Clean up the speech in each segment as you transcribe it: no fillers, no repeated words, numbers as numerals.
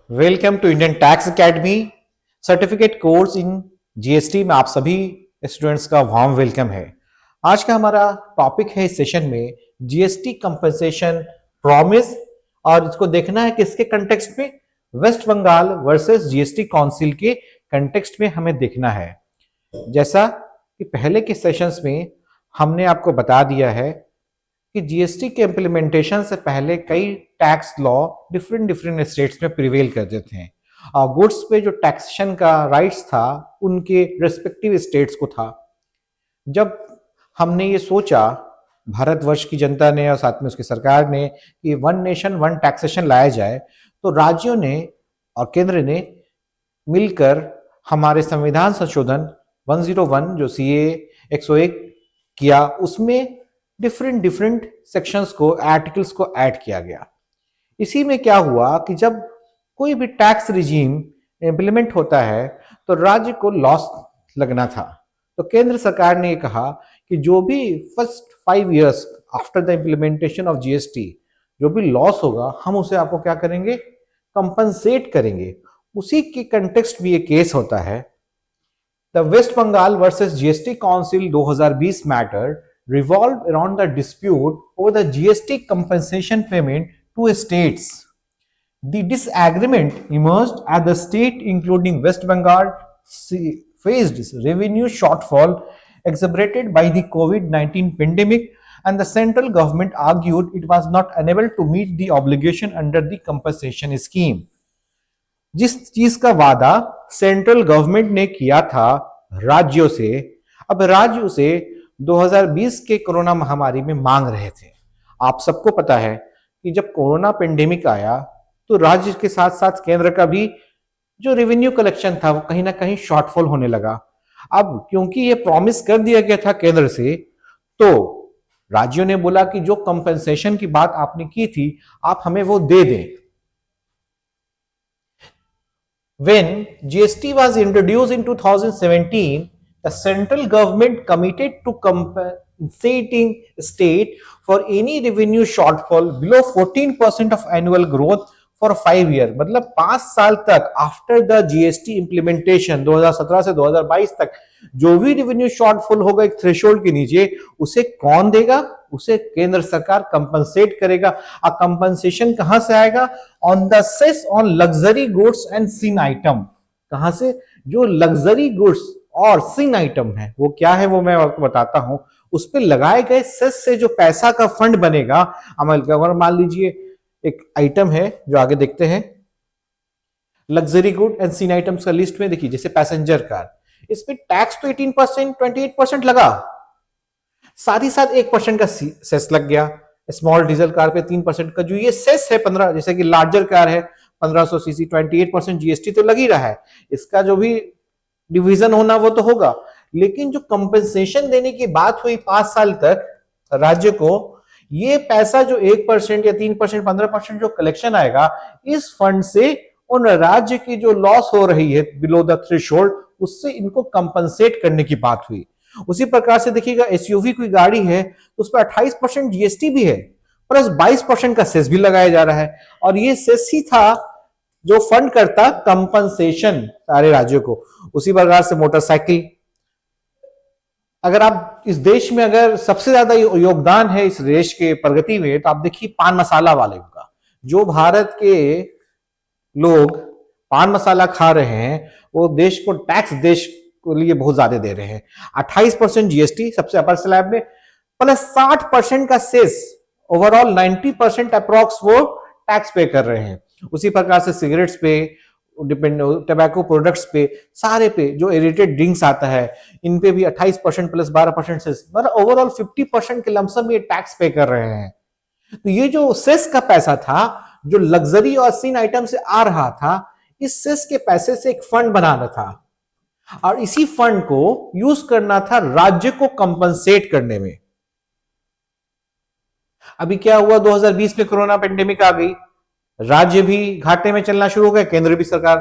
Welcome to Indian tax academy certificate course in GST में आप सभी स्टूडेंट्स का वार्म वेलकम है। आज का हमारा टॉपिक है इस सेशन में जीएसटी कंपनसेशन प्रॉमिस, और इसको देखना है किसके कंटेक्स्ट में, West Bengal versus GST council के कंटेक्स्ट में हमें देखना है। जैसा कि पहले के सेशंस में हमने आपको बता दिया है कि जीएसटी के इम्प्लीमेंटेशन से पहले कई टैक्स लॉ डिफरेंट स्टेट्स में प्रिवेल करते थे और गुड्स पे जो टैक्सेशन का राइट्स था उनके रेस्पेक्टिव स्टेट्स को था। जब हमने ये सोचा, भारतवर्ष की जनता ने और साथ में उसकी सरकार ने, कि वन नेशन वन टैक्सेशन लाया जाए, तो राज्यों ने और केंद्र ने मिलकर हमारे संविधान संशोधन 101 जो सीए 101 किया, उसमें डिफरेंट सेक्शंस को, आर्टिकल्स को ऐड किया गया। इसी में क्या हुआ कि जब कोई भी टैक्स रिजीम इंप्लीमेंट होता है तो राज्य को लॉस लगना था, तो केंद्र सरकार ने कहा कि जो भी first 5 years after the implementation of GST जो भी लॉस होगा हम उसे आपको क्या करेंगे, कंपनसेट करेंगे। उसी के कंटेक्स्ट में ये केस होता है। The West Bengal versus GST council 2020 matter revolved around the dispute over the GST compensation payment to states. The disagreement emerged as the state, including West Bengal, faced revenue shortfall exacerbated by the COVID-19 pandemic, and the central government argued it was not unable to meet the obligation under the compensation scheme. जिस चीज का वादा central government ने किया था राज्यों से, अब राज्य उसे 2020 के कोरोना महामारी में मांग रहे थे। आप सबको पता है कि जब कोरोना पेंडेमिक आया तो राज्य के साथ साथ केंद्र का भी जो रेवेन्यू कलेक्शन था वो कहीं ना कहीं शॉर्टफॉल होने लगा। अब क्योंकि ये प्रॉमिस कर दिया गया था केंद्र से, तो राज्यों ने बोला कि जो कंपनसेशन की बात आपने की थी आप हमें वो दे दें। When GST was introduced in 2017, the central government committed to compensating state for any revenue shortfall below 14% of annual growth for 5 years। मतलब 5 साल तक आफ्टर द जीएसटी इंप्लीमेंटेशन 2017 से 2022 तक जो भी रेवेन्यू शॉर्टफॉल होगा एक थ्रेशोल्ड के नीचे, उसे कौन देगा? उसे केंद्र सरकार कंपनसेट करेगा। और कंपनसेशन कहां से आएगा? On the cess on luxury goods and sin item. कहां से? जो लग्जरी गुड्स और सिन आइटम है वो क्या है वो मैं आपको बताता हूं। उस पर लगाए गए सेस से जो पैसा का फंड बनेगा अमल का, मान लीजिए एक आइटम है जो आगे देखते हैं, luxury good and sin items का लिस्ट में देखिए, जैसे पैसेंजर कार, इसमें टैक्स तो 18% 28% लगा, साथ ही साथ 1% का सेस लग गया। स्मॉल डीजल कार पे 3% का जो ये सेस है 15, जैसे कि लार्जर कार है 1500 सीसी, 28% जीएसटी तो लग ही रहा है। इसका जो भी डिवीजन होना वो तो होगा, लेकिन जो कंपनसेशन देने की बात हुई 5 साल तक राज्य को, ये पैसा जो 1% या 3% 15% जो कलेक्शन आएगा, इस फंड से उन राज्य की जो लॉस हो रही है बिलो द थ्रेशोल्ड, उससे इनको कंपनसेट करने की बात हुई। उसी प्रकार से देखिएगा, एसयूवी कोई गाड़ी है तो उस पर 28% जीएसटी भी है, प्लस 22% का सेस भी लगाया जा रहा है, और ये सेस ही था जो फंड करता कंपनसेशन सारे राज्यों को। उसी प्रकार से मोटरसाइकिल, अगर आप इस देश में अगर सबसे ज्यादा योगदान है इस देश के प्रगति में, तो आप देखिए पान मसाला वाले का, जो भारत के लोग पान मसाला खा रहे हैं वो देश को टैक्स, देश के लिए बहुत ज्यादा दे रहे हैं। 28% जीएसटी सबसे अपर स्लैब में, प्लस 60% का सेस, ओवरऑल 90% अप्रॉक्स वो टैक्स पे कर रहे हैं। उसी प्रकार से सिगरेट्स पे, टबैको प्रोडक्ट्स पे, सारे पे, जो एडिटेड ड्रिंक्स आता है इन पे भी 28% प्लस 12% सेस, मतलब ओवरऑल 50% के लमसम में ये टैक्स पे कर रहे हैं। तो ये जो सेस का पैसा था जो लग्जरी और सिन आइटम से आ रहा था, इस सेस के पैसे से एक फंड बनाना था और इसी फंड को यूज करना था राज्य को कंपनसेट करने में। अभी क्या हुआ, 2020 में कोरोना पेंडेमिक आ गई, राज्य भी घाटे में चलना शुरू हो गए, केंद्र भी सरकार।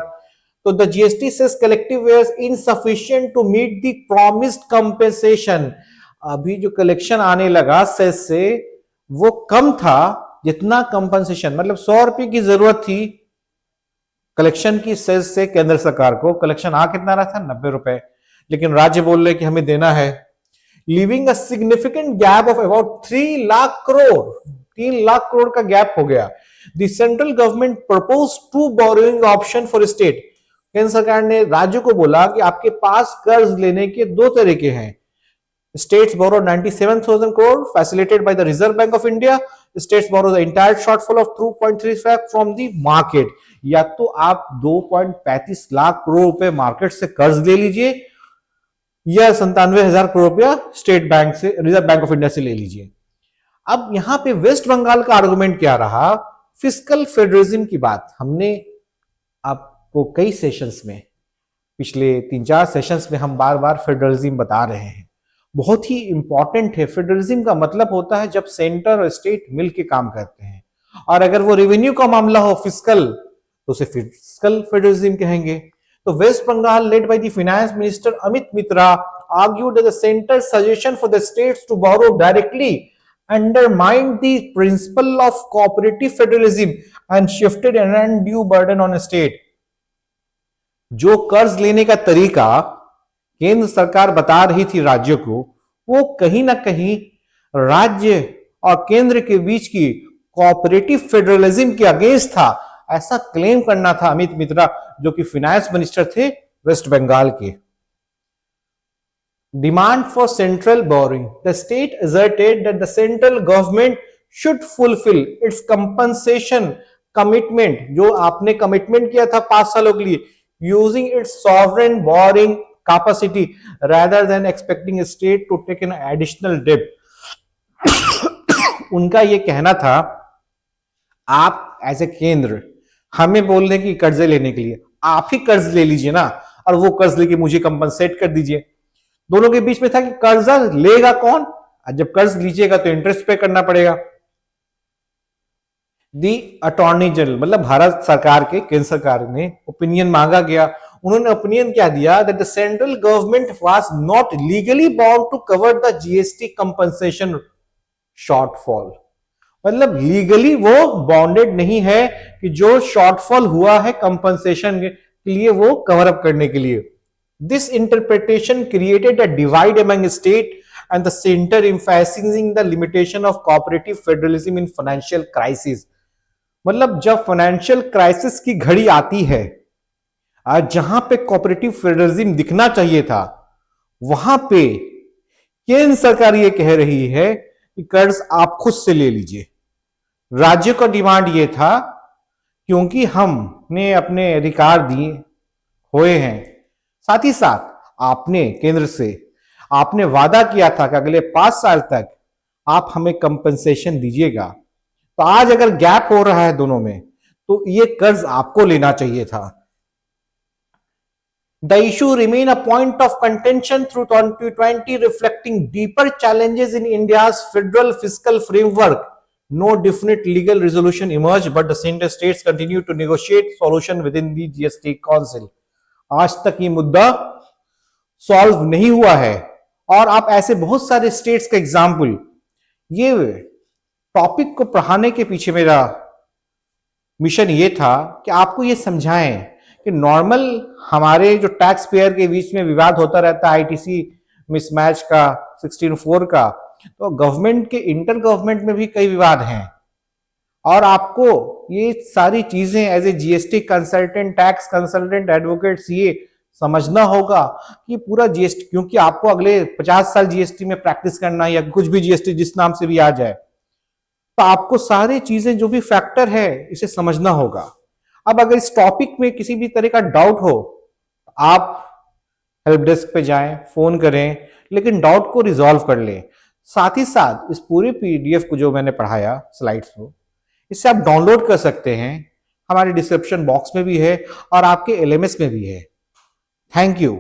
तो the GST cess collective wares insufficient to meet the promised compensation. अभी जो कलेक्शन आने लगा सेस से वो कम था जितना कंपनसेशन, मतलब 100 रुपए की जरूरत थी कलेक्शन की सेस से केंद्र सरकार को कलेक्शन आ कितना रहा था, 90 रुपए, लेकिन राज्य बोल रहे कि हमें देना है, leaving a significant gap of about 3 lakh crore, 3 lakh crore का गैप हो गया। The central government propose to borrowing option for state, केंद्र सरकार ने राज्य को बोला कि आपके पास कर्ज लेने के दो तरीके हैं। States borrow 97,000 crore facilitated by the Reserve Bank of India. States borrow the entire shortfall of 2.35 from the market. या तो आप 2.35 लाख करोड़ रुपए मार्केट से कर्ज ले लीजिए या 97,000 करोड़ रुपया स्टेट बैंक से, रिजर्व बैंक ऑफ इंडिया से ले लीजिए। अब यहां पे वेस्ट बंगाल का आर्गुमेंट क्या रहा, फिस्कल फेडरलिज्म की बात। हमने आपको कई सेशंस में, पिछले 3-4 सेशंस में हम बार बार फेडरलिज्म बता रहे हैं, बहुत ही इंपॉर्टेंट है। फेडरलिज्म का मतलब होता है जब सेंटर और स्टेट मिलकर काम करते हैं, और अगर वो रेवेन्यू का मामला हो, फिस्कल, तो उसे फिस्कल फेडरलिज्म कहेंगे। तो West Bengal led by the finance minister Amit Mitra argued that the centre suggestion for the states to borrow directly undermined the principle of cooperative federalism and shifted an undue burden on state. जो कर्ज लेने का तरीका केंद्र सरकार बता रही थी राज्य को, वो कहीं ना कहीं राज्य और केंद्र के बीच की कोऑपरेटिव फेडरलिज्म के अगेंस्ट था, ऐसा क्लेम करना था अमित मित्रा, जो कि फाइनेंस मिनिस्टर थे वेस्ट बंगाल के। Demand for central boring, the state asserted that the central government should fulfill its compensation commitment, जो आपने कमिटमेंट किया था 5 सालों के लिए, using its sovereign borrowing capacity rather than expecting a state to take an additional debt. उनका ये कहना था, आप एज ए केंद्र हमें बोल रहे कि कर्जे लेने के लिए आप ही कर्ज ले लीजिए ना, और वो कर्ज लेके मुझे कंपनसेट कर दीजिए। दोनों के बीच में था कि कर्जा लेगा कौन, जब कर्ज लीजिएगा तो इंटरेस्ट पे करना पड़ेगा। दी अटॉर्नी जनरल, मतलब भारत सरकार के, केंद्र सरकार ने ओपिनियन मांगा गया। उन्होंने ओपिनियन क्या दिया, that the central government was not legally bound to cover the GST compensation shortfall. मतलब लीगली वो बाउंडेड नहीं है कि जो शॉर्टफॉल हुआ है कंपनसेशन के लिए वो कवर अप करने के लिए। This interpretation created a divide among state and the centre, emphasizing the limitation of cooperative federalism in financial crisis. मतलब जब फाइनेंशियल क्राइसिस की घड़ी आती है, आज जहां पे कोऑपरेटिव फेडरलिज्म दिखना चाहिए था, वहां पे केंद्र सरकार ये कह रही है कि कर्ज आप खुद से ले लीजिए। राज्य का डिमांड ये था, क्योंकि हमने अपने अधिकार दिए हुए हैं, साथ ही साथ आपने केंद्र से आपने वादा किया था कि अगले 5 साल तक आप हमें कंपनसेशन दीजिएगा। तो आज अगर गैप हो रहा है दोनों में, तो ये कर्ज आपको लेना चाहिए था। The issue remain a point of contention through 2020, reflecting deeper challenges in India's federal fiscal framework. No definite legal resolution emerged, but the center states continue to negotiate solution within the GST Council. आज तक ये मुद्दा solve नहीं हुआ है, और आप ऐसे बहुत सारे स्टेट्स का एग्जाम्पल, ये टॉपिक को पढ़ाने के पीछे मेरा मिशन ये था कि आपको ये समझाएं कि नॉर्मल हमारे जो टैक्स पेयर के बीच में विवाद होता रहता है, आईटीसी मिसमैच का, 16(4) का, तो गवर्नमेंट के इंटर गवर्नमेंट में भी कई विवाद हैं। और आपको ये सारी चीजें as a GST consultant, tax consultant, advocate, CA समझना होगा कि पूरा जीएसटी, क्योंकि आपको अगले 50 साल जीएसटी में प्रैक्टिस करना है, या कुछ भी जीएसटी जिस नाम से भी आ जाए, तो आपको सारी चीजें जो भी फैक्टर है इसे समझना होगा। अब अगर इस टॉपिक में किसी भी तरह का डाउट हो, आप हेल्प डेस्क पे जाएं, फोन करें, लेकिन डाउट को रिजॉल्व कर लें। साथ ही साथ इस पूरे पीडीएफ को जो मैंने पढ़ाया स्लाइड्स को, इससे आप डाउनलोड कर सकते हैं, हमारे डिस्क्रिप्शन बॉक्स में भी है और आपके एलएमएस में भी है। Thank you.